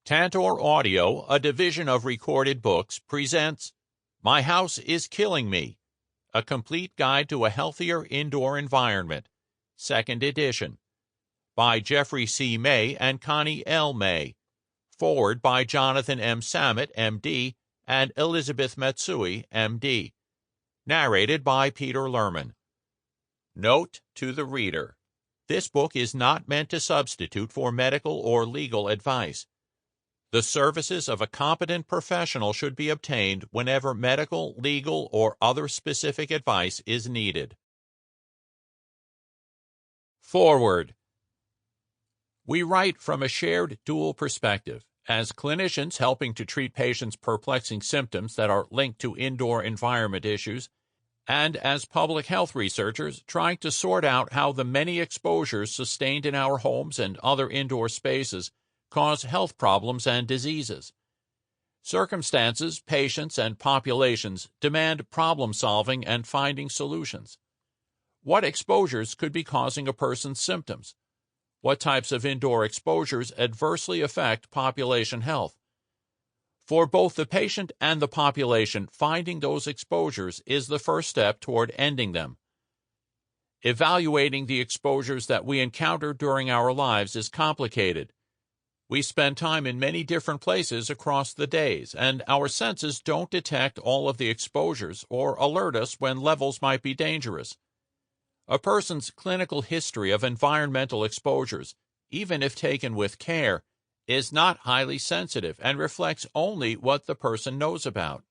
Tantor Audio, a division of Recorded Books, presents My House is Killing Me, a complete guide to a healthier indoor environment, 2nd edition, by Jeffrey C. May and Connie L. May, forward by Jonathan M. Samet, M.D., and Elizabeth Matsui, M.D., narrated by Peter Lerman. Note to the reader: this book is not meant to substitute for medical or legal advice. The services of a competent professional should be obtained whenever medical, legal, or other specific advice is needed. Forward. We write from a shared dual perspective, as clinicians helping to treat patients' perplexing symptoms that are linked to indoor environment issues, and as public health researchers trying to sort out how the many exposures sustained in our homes and other indoor spaces cause health problems and diseases. Circumstances, patients, and populations demand problem-solving and finding solutions. What exposures could be causing a person's symptoms? What types of indoor exposures adversely affect population health? For both the patient and the population, finding those exposures is the first step toward ending them. Evaluating the exposures that we encounter during our lives is complicated. We spend time in many different places across the days, and our senses don't detect all of the exposures or alert us when levels might be dangerous. A person's clinical history of environmental exposures, even if taken with care, is not highly sensitive and reflects only what the person knows about.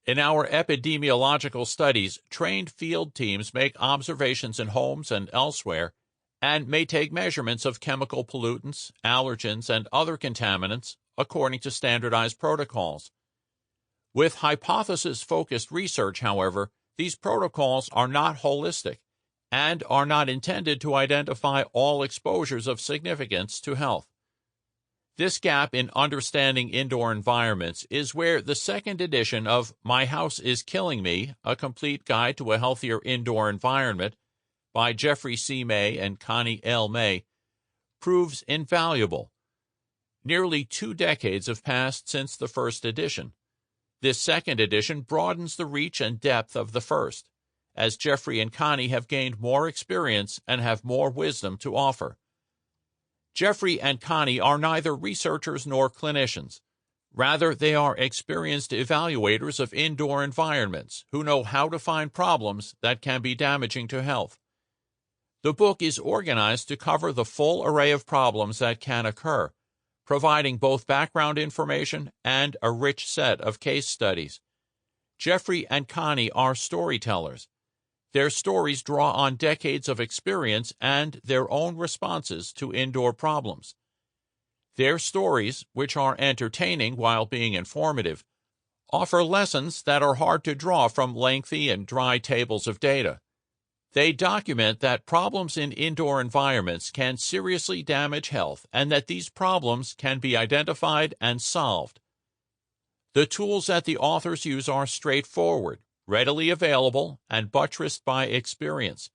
In our epidemiological studies, trained field teams make observations in homes and elsewhere and may take measurements of chemical pollutants, allergens, and other contaminants according to standardized protocols. With hypothesis-focused research, however, these protocols are not holistic and are not intended to identify all exposures of significance to health. This gap in understanding indoor environments is where the 2nd edition of My House is Killing Me, a complete guide to a healthier indoor environment, by Jeffrey C. May and Connie L. May, proves invaluable. Nearly 2 decades have passed since the 1st edition. This 2nd edition broadens the reach and depth of the 1st, as Jeffrey and Connie have gained more experience and have more wisdom to offer. Jeffrey and Connie are neither researchers nor clinicians. Rather, they are experienced evaluators of indoor environments who know how to find problems that can be damaging to health. The book is organized to cover the full array of problems that can occur, providing both background information and a rich set of case studies. Jeffrey and Connie are storytellers. Their stories draw on decades of experience and their own responses to indoor problems. Their stories, which are entertaining while being informative, offer lessons that are hard to draw from lengthy and dry tables of data. They document that problems in indoor environments can seriously damage health and that these problems can be identified and solved. The tools that the authors use are straightforward, readily available, and buttressed by experience.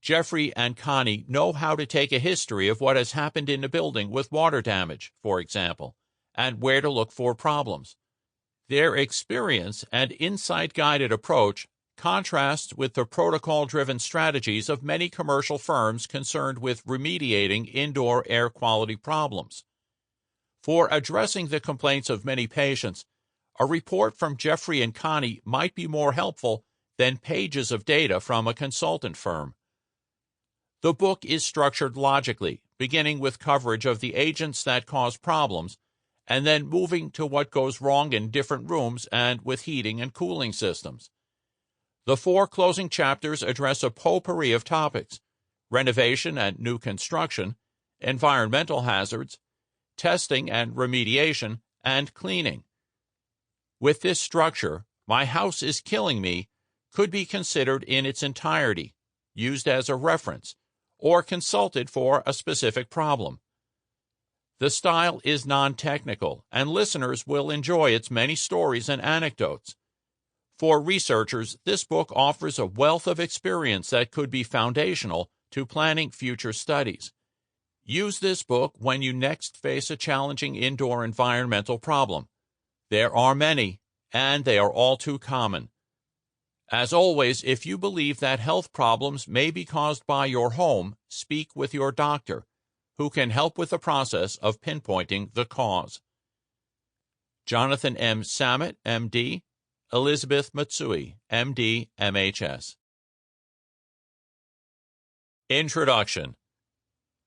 Jeffrey and Connie know how to take a history of what has happened in a building with water damage, for example, and where to look for problems. Their experience and insight-guided approach contrasts with the protocol-driven strategies of many commercial firms concerned with remediating indoor air quality problems. For addressing the complaints of many patients, a report from Jeffrey and Connie might be more helpful than pages of data from a consultant firm. The book is structured logically, beginning with coverage of the agents that cause problems, and then moving to what goes wrong in different rooms and with heating and cooling systems. The 4 closing chapters address a potpourri of topics: renovation and new construction, environmental hazards, testing and remediation, and cleaning. With this structure, My House is Killing Me could be considered in its entirety, used as a reference, or consulted for a specific problem. The style is non-technical, and listeners will enjoy its many stories and anecdotes. For researchers, this book offers a wealth of experience that could be foundational to planning future studies. Use this book when you next face a challenging indoor environmental problem. There are many, and they are all too common. As always, if you believe that health problems may be caused by your home, speak with your doctor, who can help with the process of pinpointing the cause. Jonathan M. Samet, M.D., Elizabeth Matsui, M.D., MHS. Introduction.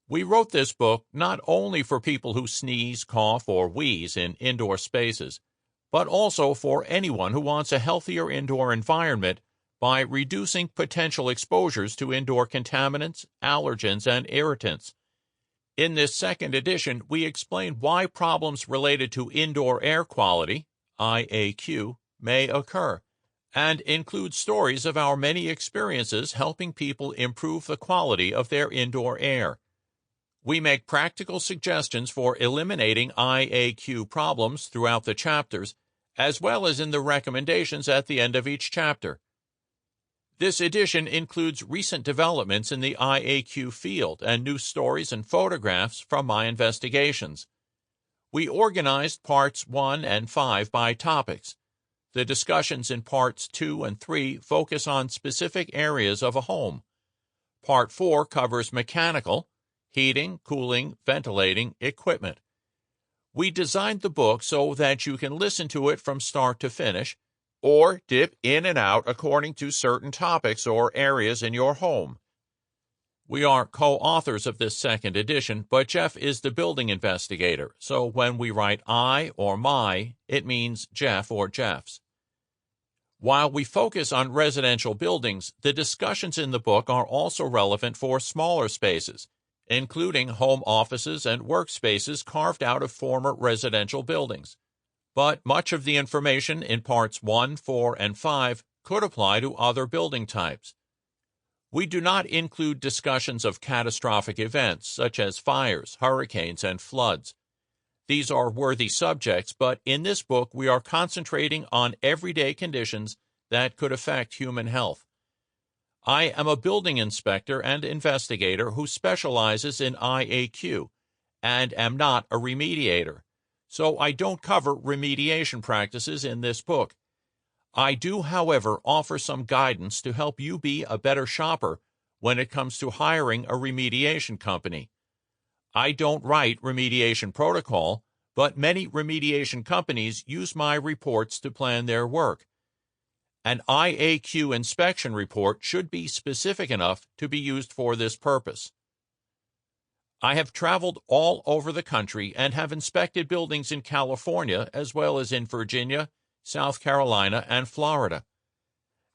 We wrote this book not only for people who sneeze, cough, or wheeze in indoor spaces, but also for anyone who wants a healthier indoor environment by reducing potential exposures to indoor contaminants, allergens, and irritants. In this second edition, we explain why problems related to indoor air quality, IAQ, may occur, and include stories of our many experiences helping people improve the quality of their indoor air. We make practical suggestions for eliminating IAQ problems throughout the chapters, as well as in the recommendations at the end of each chapter. This edition includes recent developments in the IAQ field and new stories and photographs from my investigations. We organized Parts 1 and 5 by topics. The discussions in Parts 2 and 3 focus on specific areas of a home. Part 4 covers mechanical, heating, cooling, ventilating, equipment. We designed the book so that you can listen to it from start to finish, or dip in and out according to certain topics or areas in your home. We are co-authors of this second edition, but Jeff is the building investigator, so when we write I or my, it means Jeff or Jeff's. While we focus on residential buildings, the discussions in the book are also relevant for smaller spaces, including home offices and workspaces carved out of former residential buildings. But much of the information in Parts 1, 4, and 5 could apply to other building types. We do not include discussions of catastrophic events such as fires, hurricanes, and floods. These are worthy subjects, but in this book we are concentrating on everyday conditions that could affect human health. I am a building inspector and investigator who specializes in IAQ, and am not a remediator, so I don't cover remediation practices in this book. I do, however, offer some guidance to help you be a better shopper when it comes to hiring a remediation company. I don't write remediation protocol, but many remediation companies use my reports to plan their work. An IAQ inspection report should be specific enough to be used for this purpose. I have traveled all over the country and have inspected buildings in California as well as in Virginia, South Carolina, and Florida.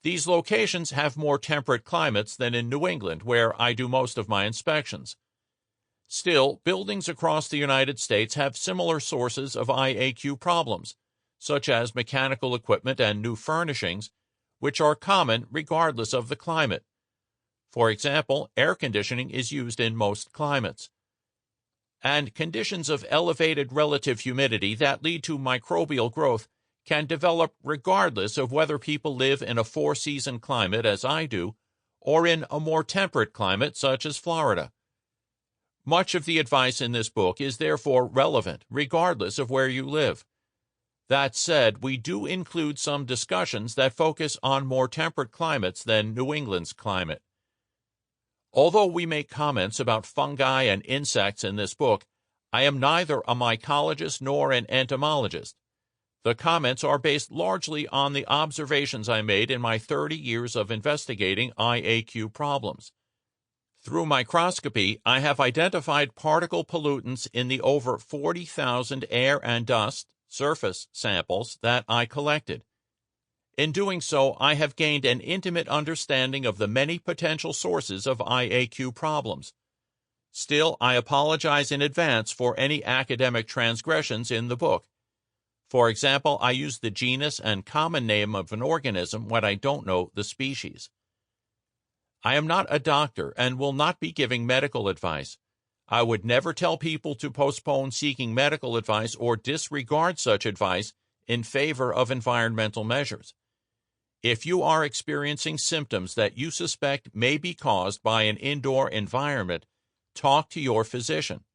These locations have more temperate climates than in New England, where I do most of my inspections. Still, buildings across the United States have similar sources of IAQ problems, such as mechanical equipment and new furnishings, which are common regardless of the climate. For example, air conditioning is used in most climates. And conditions of elevated relative humidity that lead to microbial growth can develop regardless of whether people live in a four-season climate, as I do, or in a more temperate climate, such as Florida. Much of the advice in this book is therefore relevant, regardless of where you live. That said, we do include some discussions that focus on more temperate climates than New England's climate. Although we make comments about fungi and insects in this book, I am neither a mycologist nor an entomologist. The comments are based largely on the observations I made in my 30 years of investigating IAQ problems. Through microscopy, I have identified particle pollutants in the over 40,000 air and dust surface samples that I collected. In doing so, I have gained an intimate understanding of the many potential sources of IAQ problems. Still, I apologize in advance for any academic transgressions in the book. For example, I use the genus and common name of an organism when I don't know the species. I am not a doctor and will not be giving medical advice. I would never tell people to postpone seeking medical advice or disregard such advice in favor of environmental measures. If you are experiencing symptoms that you suspect may be caused by an indoor environment, talk to your physician.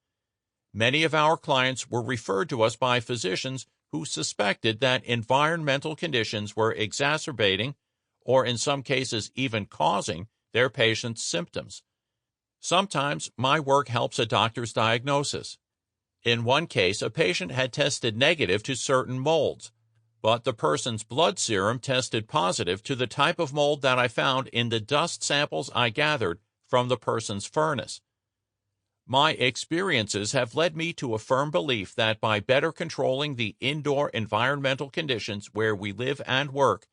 Many of our clients were referred to us by physicians who suspected that environmental conditions were exacerbating, or in some cases even causing, their patients' symptoms. Sometimes my work helps a doctor's diagnosis. In one case, a patient had tested negative to certain molds, but the person's blood serum tested positive to the type of mold that I found in the dust samples I gathered from the person's furnace. My experiences have led me to a firm belief that by better controlling the indoor environmental conditions where we live and work,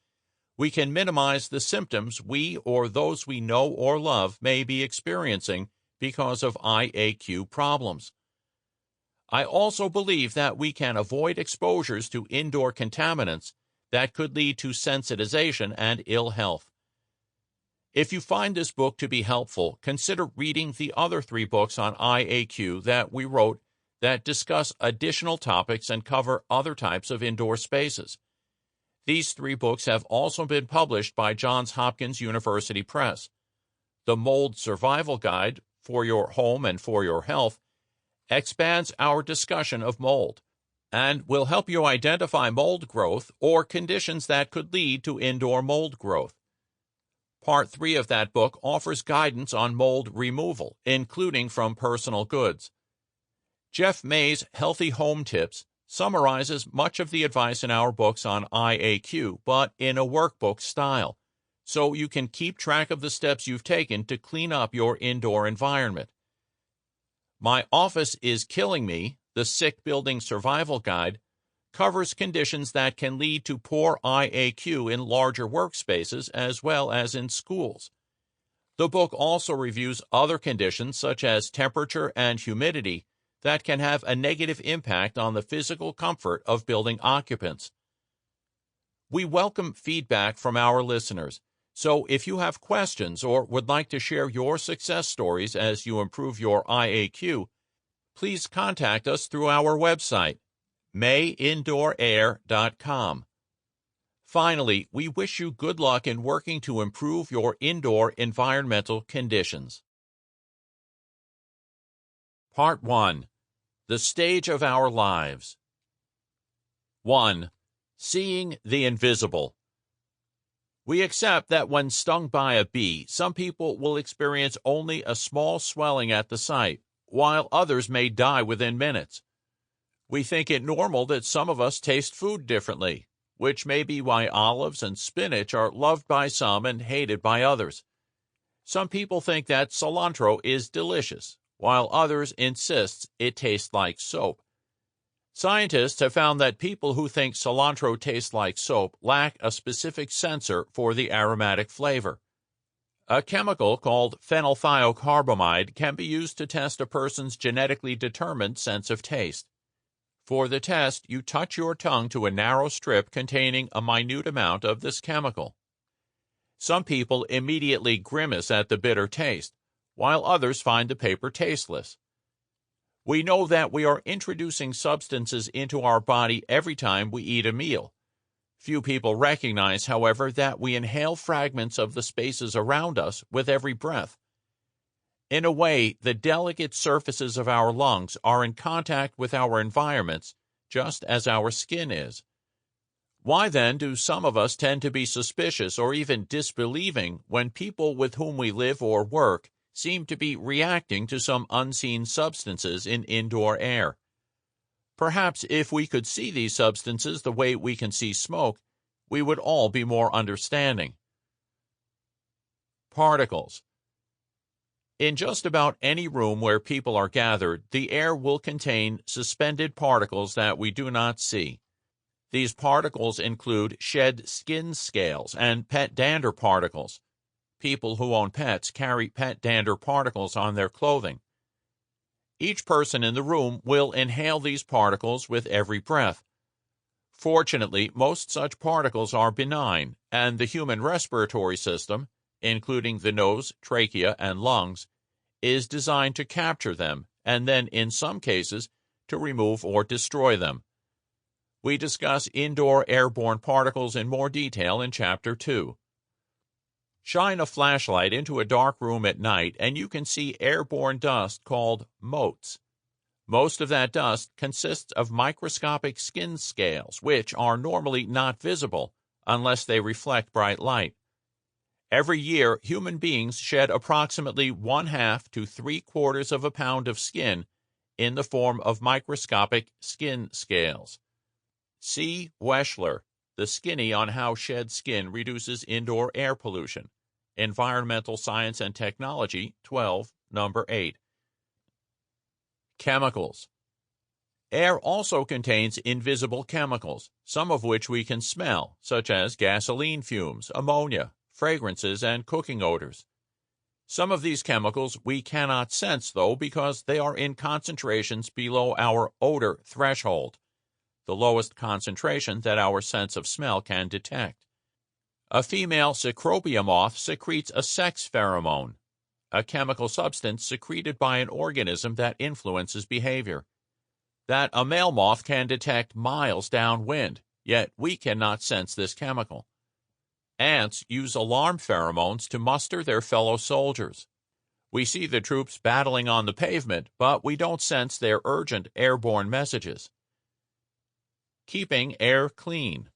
we can minimize the symptoms we or those we know or love may be experiencing because of IAQ problems. I also believe that we can avoid exposures to indoor contaminants that could lead to sensitization and ill health. If you find this book to be helpful, consider reading the other 3 books on IAQ that we wrote that discuss additional topics and cover other types of indoor spaces. These 3 books have also been published by Johns Hopkins University Press. The Mold Survival Guide for Your Home and for Your Health expands our discussion of mold and will help you identify mold growth or conditions that could lead to indoor mold growth. Part 3 of that book offers guidance on mold removal, including from personal goods. Jeff May's Healthy Home Tips summarizes much of the advice in our books on IAQ, but in a workbook style, so you can keep track of the steps you've taken to clean up your indoor environment. My Office is Killing Me, the Sick Building Survival Guide, covers conditions that can lead to poor IAQ in larger workspaces as well as in schools. The book also reviews other conditions such as temperature and humidity that can have a negative impact on the physical comfort of building occupants. We welcome feedback from our listeners, so if you have questions or would like to share your success stories as you improve your IAQ, please contact us through our website, mayindoorair.com. Finally, we wish you good luck in working to improve your indoor environmental conditions. Part 1. The Stage of Our Lives. 1. Seeing the Invisible. We accept that when stung by a bee, some people will experience only a small swelling at the site, while others may die within minutes. We think it normal that some of us taste food differently, which may be why olives and spinach are loved by some and hated by others. Some people think that cilantro is delicious, while others insist it tastes like soap. Scientists have found that people who think cilantro tastes like soap lack a specific sensor for the aromatic flavor. A chemical called phenylthiocarbamide can be used to test a person's genetically determined sense of taste. For the test, you touch your tongue to a narrow strip containing a minute amount of this chemical. Some people immediately grimace at the bitter taste, while others find the paper tasteless. We know that we are introducing substances into our body every time we eat a meal. Few people recognize, however, that we inhale fragments of the spaces around us with every breath. In a way, the delicate surfaces of our lungs are in contact with our environments, just as our skin is. Why then do some of us tend to be suspicious or even disbelieving when people with whom we live or work seem to be reacting to some unseen substances in indoor air? Perhaps if we could see these substances the way we can see smoke, we would all be more understanding. Particles. In just about any room where people are gathered, the air will contain suspended particles that we do not see. These particles include shed skin scales and pet dander particles. People who own pets carry pet dander particles on their clothing. Each person in the room will inhale these particles with every breath. Fortunately, most such particles are benign, and the human respiratory system, including the nose, trachea, and lungs, is designed to capture them and then, in some cases, to remove or destroy them. We discuss indoor airborne particles in more detail in Chapter 2. Shine a flashlight into a dark room at night and you can see airborne dust called motes. Most of that dust consists of microscopic skin scales, which are normally not visible unless they reflect bright light. Every year, human beings shed approximately 1/2 to 3/4 of a pound of skin in the form of microscopic skin scales. C. Weschler, The Skinny on How Shed Skin Reduces Indoor Air Pollution. Environmental Science and Technology, 12, number 8. Chemicals. Air also contains invisible chemicals, some of which we can smell, such as gasoline fumes, ammonia, fragrances, and cooking odors. Some of these chemicals we cannot sense, though, because they are in concentrations below our odor threshold, the lowest concentration that our sense of smell can detect. A female cecropia moth secretes a sex pheromone, a chemical substance secreted by an organism that influences behavior, that a male moth can detect miles downwind, yet we cannot sense this chemical. Ants use alarm pheromones to muster their fellow soldiers. We see the troops battling on the pavement, but we don't sense their urgent airborne messages. Keeping air clean.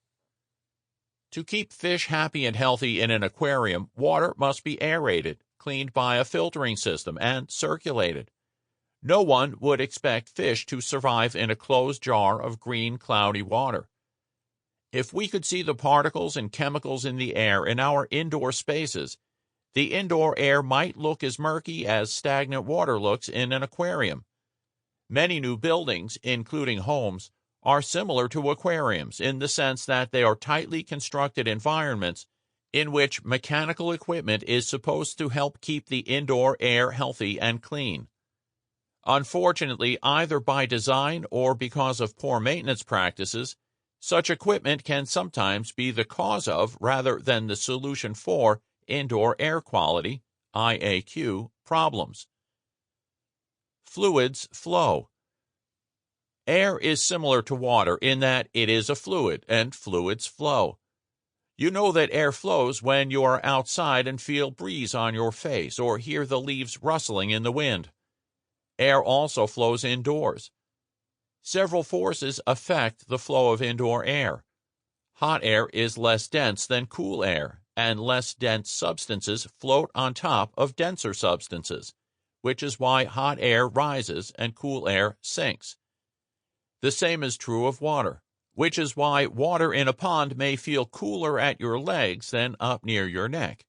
To keep fish happy and healthy in an aquarium, water must be aerated, cleaned by a filtering system, and circulated. No one would expect fish to survive in a closed jar of green, cloudy water. If we could see the particles and chemicals in the air in our indoor spaces, the indoor air might look as murky as stagnant water looks in an aquarium. Many new buildings, including homes, are similar to aquariums in the sense that they are tightly constructed environments in which mechanical equipment is supposed to help keep the indoor air healthy and clean. Unfortunately, either by design or because of poor maintenance practices, such equipment can sometimes be the cause of, rather than the solution for, indoor air quality (IAQ) problems. Fluids flow. Air is similar to water in that it is a fluid, and fluids flow. You know that air flows when you are outside and feel breeze on your face or hear the leaves rustling in the wind. Air also flows indoors. Several forces affect the flow of indoor air. Hot air is less dense than cool air, and less dense substances float on top of denser substances, which is why hot air rises and cool air sinks. The same is true of water, which is why water in a pond may feel cooler at your legs than up near your neck.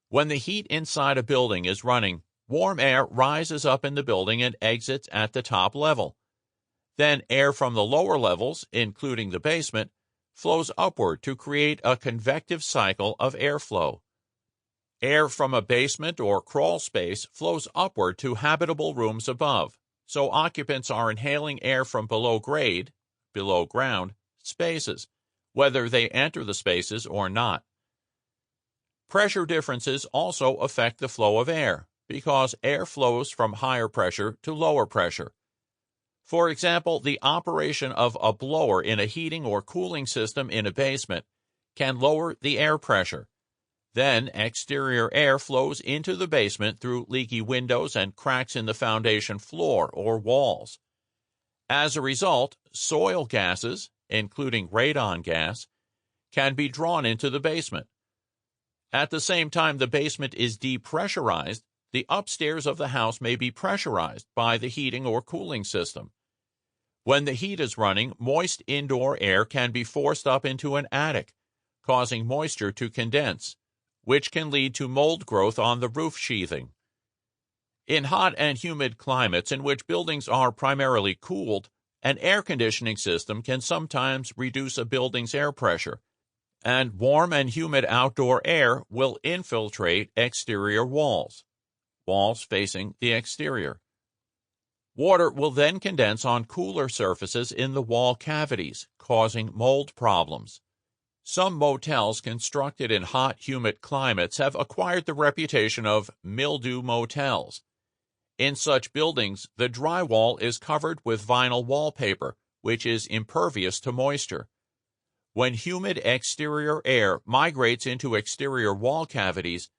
When the heat inside a building is running, warm air rises up in the building and exits at the top level. Then air from the lower levels, including the basement, flows upward to create a convective cycle of airflow. Air from a basement or crawl space flows upward to habitable rooms above, so occupants are inhaling air from below ground, spaces, whether they enter the spaces or not. Pressure differences also affect the flow of air, because air flows from higher pressure to lower pressure. For example, the operation of a blower in a heating or cooling system in a basement can lower the air pressure. Then exterior air flows into the basement through leaky windows and cracks in the foundation floor or walls. As a result, soil gases, including radon gas, can be drawn into the basement. At the same time the basement is depressurized, the upstairs of the house may be pressurized by the heating or cooling system. When the heat is running, moist indoor air can be forced up into an attic, causing moisture to condense, which can lead to mold growth on the roof sheathing. In hot and humid climates in which buildings are primarily cooled, an air conditioning system can sometimes reduce a building's air pressure, and warm and humid outdoor air will infiltrate exterior walls facing the exterior. Water will then condense on cooler surfaces in the wall cavities, causing mold problems. Some motels constructed in hot, humid climates have acquired the reputation of mildew motels. In such buildings, the drywall is covered with vinyl wallpaper, which is impervious to moisture. When humid exterior air migrates into exterior wall cavities,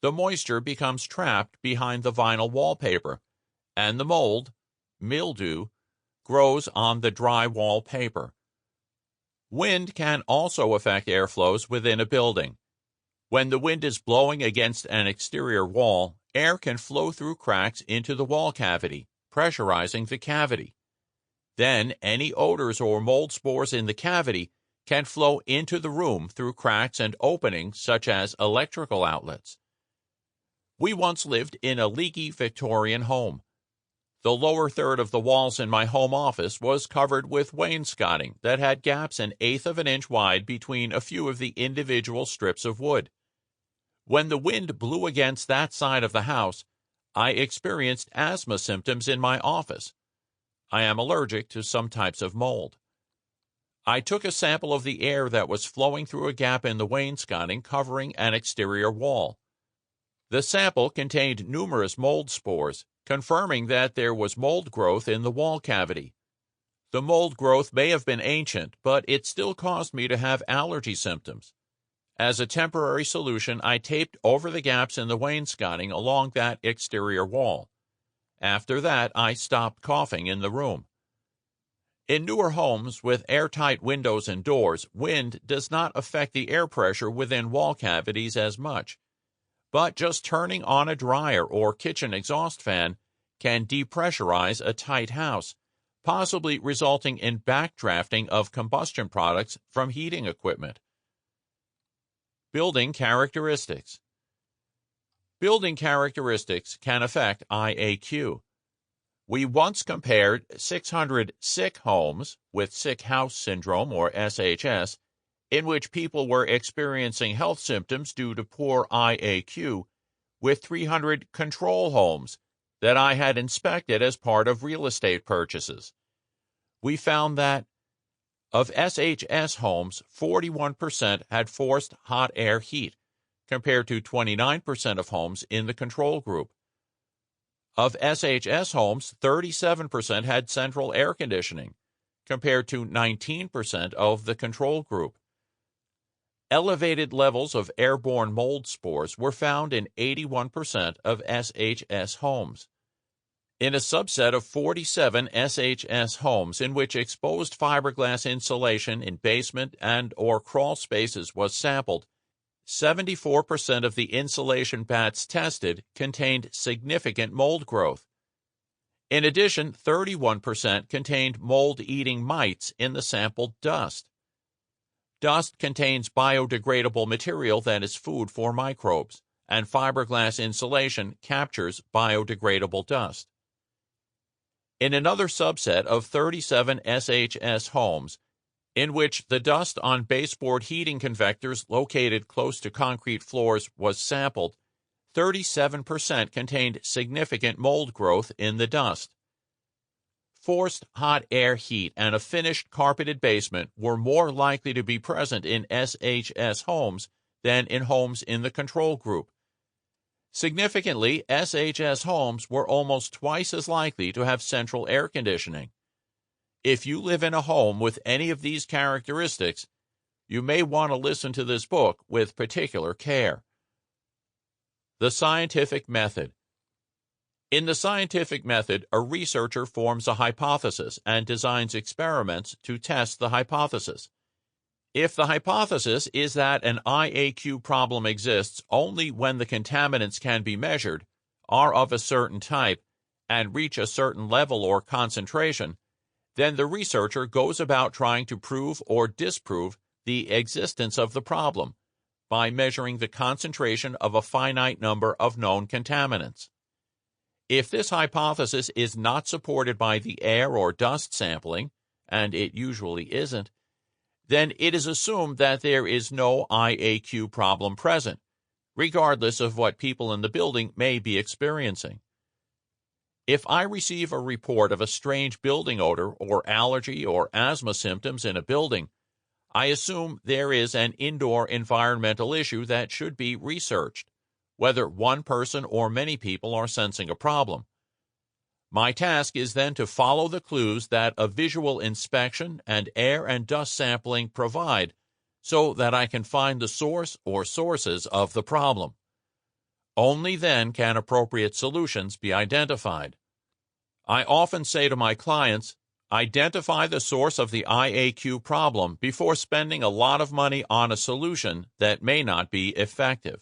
the moisture becomes trapped behind the vinyl wallpaper, and the mold, mildew, grows on the dry wallpaper. Wind can also affect airflows within a building. When the wind is blowing against an exterior wall, air can flow through cracks into the wall cavity, pressurizing the cavity. Then, any odors or mold spores in the cavity can flow into the room through cracks and openings such as electrical outlets. We once lived in a leaky Victorian home. The lower third of the walls in my home office was covered with wainscoting that had gaps an eighth of an inch wide between a few of the individual strips of wood. When the wind blew against that side of the house, I experienced asthma symptoms in my office. I am allergic to some types of mold. I took a sample of the air that was flowing through a gap in the wainscoting covering an exterior wall. The sample contained numerous mold spores, confirming that there was mold growth in the wall cavity. The mold growth may have been ancient, but it still caused me to have allergy symptoms. As a temporary solution, I taped over the gaps in the wainscoting along that exterior wall. After that, I stopped coughing in the room. In newer homes with airtight windows and doors, wind does not affect the air pressure within wall cavities as much. But just turning on a dryer or kitchen exhaust fan can depressurize a tight house, possibly resulting in backdrafting of combustion products from heating equipment. Building characteristics. Building characteristics can affect IAQ. We once compared 600 sick homes with sick house syndrome or SHS, in which people were experiencing health symptoms due to poor IAQ, with 300 control homes that I had inspected as part of real estate purchases. We found that of SHS homes, 41% had forced hot air heat, compared to 29% of homes in the control group. Of SHS homes, 37% had central air conditioning, compared to 19% of the control group. Elevated levels of airborne mold spores were found in 81% of SHS homes. In a subset of 47 SHS homes in which exposed fiberglass insulation in basement and/or crawl spaces was sampled, 74% of the insulation bats tested contained significant mold growth. In addition, 31% contained mold-eating mites in the sampled dust. Dust contains biodegradable material that is food for microbes, and fiberglass insulation captures biodegradable dust. In another subset of 37 SHS homes, in which the dust on baseboard heating convectors located close to concrete floors was sampled, 37% contained significant mold growth in the dust. Forced hot air heat and a finished carpeted basement were more likely to be present in SHS homes than in homes in the control group. Significantly, SHS homes were almost twice as likely to have central air conditioning. If you live in a home with any of these characteristics, you may want to listen to this book with particular care. The scientific method. In the scientific method, a researcher forms a hypothesis and designs experiments to test the hypothesis. If the hypothesis is that an IAQ problem exists only when the contaminants can be measured, are of a certain type, and reach a certain level or concentration, then the researcher goes about trying to prove or disprove the existence of the problem by measuring the concentration of a finite number of known contaminants. If this hypothesis is not supported by the air or dust sampling, and it usually isn't, then it is assumed that there is no IAQ problem present, regardless of what people in the building may be experiencing. If I receive a report of a strange building odor or allergy or asthma symptoms in a building, I assume there is an indoor environmental issue that should be researched, whether one person or many people are sensing a problem. My task is then to follow the clues that a visual inspection and air and dust sampling provide so that I can find the source or sources of the problem. Only then can appropriate solutions be identified. I often say to my clients, identify the source of the IAQ problem before spending a lot of money on a solution that may not be effective.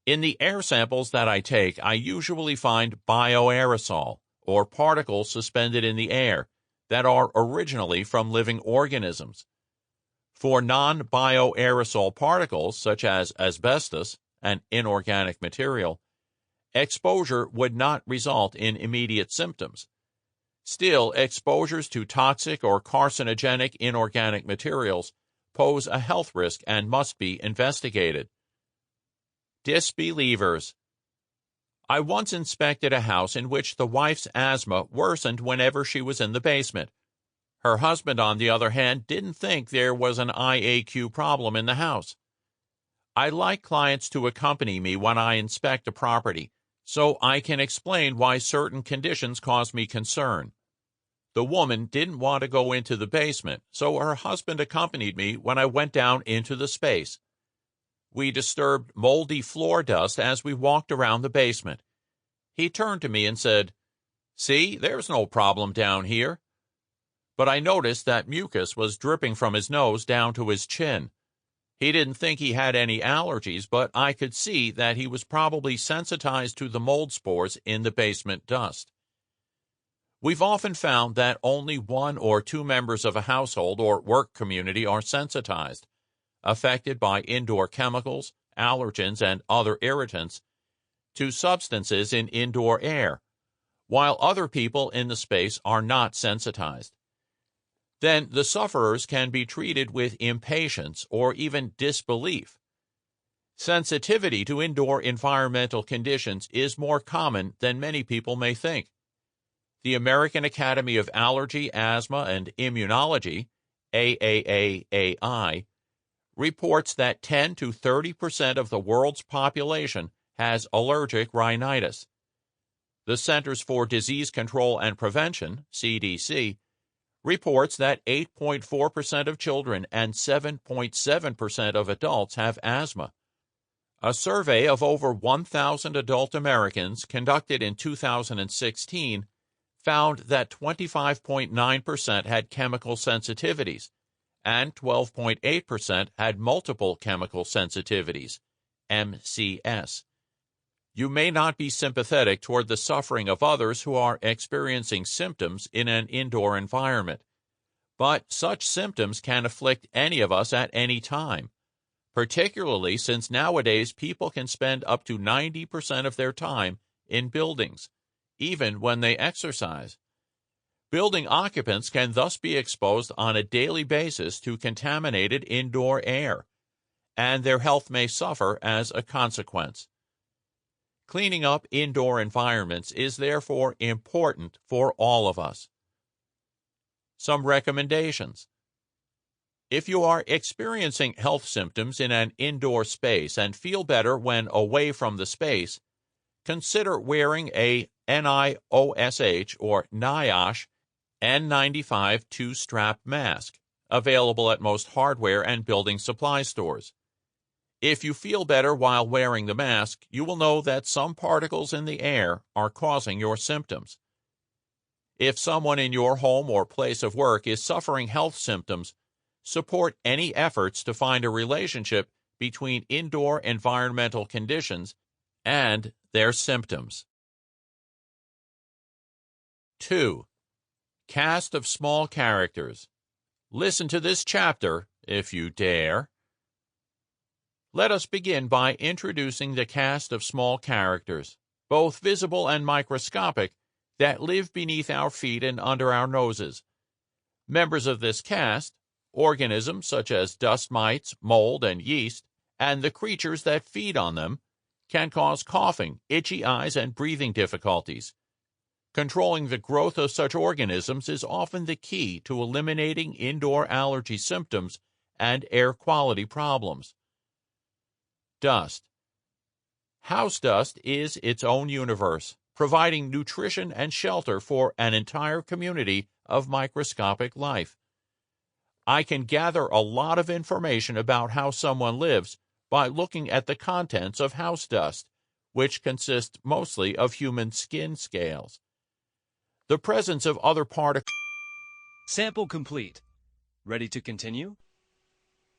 In the air samples that I take, I usually find bioaerosol, or particles suspended in the air, that are originally from living organisms. For non-bioaerosol particles, such as asbestos, an inorganic material, exposure would not result in immediate symptoms. Still, exposures to toxic or carcinogenic inorganic materials pose a health risk and must be investigated. Disbelievers. I once inspected a house in which the wife's asthma worsened whenever she was in the basement. Her husband, on the other hand, didn't think there was an IAQ problem in the house. I like clients to accompany me when I inspect a property, so I can explain why certain conditions cause me concern. The woman didn't want to go into the basement, so her husband accompanied me when I went down into the space. We disturbed moldy floor dust as we walked around the basement. He turned to me and said, "See, there's no problem down here." But I noticed that mucus was dripping from his nose down to his chin. He didn't think he had any allergies, but I could see that he was probably sensitized to the mold spores in the basement dust. We've often found that only one or two members of a household or work community are sensitized, affected by indoor chemicals, allergens, and other irritants, to substances in indoor air, while other people in the space are not sensitized. Then the sufferers can be treated with impatience or even disbelief. Sensitivity to indoor environmental conditions is more common than many people may think. The American Academy of Allergy, Asthma, and Immunology, AAAAI, reports that 10 to 30% of the world's population has allergic rhinitis. The Centers for Disease Control and Prevention, CDC, reports that 8.4% of children and 7.7% of adults have asthma. A survey of over 1,000 adult Americans conducted in 2016 found that 25.9% had chemical sensitivities, and 12.8% had multiple chemical sensitivities, MCS. You may not be sympathetic toward the suffering of others who are experiencing symptoms in an indoor environment, but such symptoms can afflict any of us at any time, particularly since nowadays people can spend up to 90% of their time in buildings, even when they exercise. Building occupants can thus be exposed on a daily basis to contaminated indoor air, and their health may suffer as a consequence. Cleaning up indoor environments is therefore important for all of us. Some recommendations. If you are experiencing health symptoms in an indoor space and feel better when away from the space, consider wearing a NIOSH or NIOSH N95 two-strap mask, available at most hardware and building supply stores. If you feel better while wearing the mask, you will know that some particles in the air are causing your symptoms. If someone in your home or place of work is suffering health symptoms, support any efforts to find a relationship between indoor environmental conditions and their symptoms. 2. Cast of small characters. Listen to this chapter, if you dare. Let us begin by introducing the cast of small characters, both visible and microscopic, that live beneath our feet and under our noses. Members of this cast, organisms such as dust mites, mold, and yeast, and the creatures that feed on them, can cause coughing, itchy eyes, and breathing difficulties. Controlling the growth of such organisms is often the key to eliminating indoor allergy symptoms and air quality problems. Dust. House dust is its own universe, providing nutrition and shelter for an entire community of microscopic life. I can gather a lot of information about how someone lives by looking at the contents of house dust, which consists mostly of human skin scales. The presence of other particles. Sample complete. Ready to continue?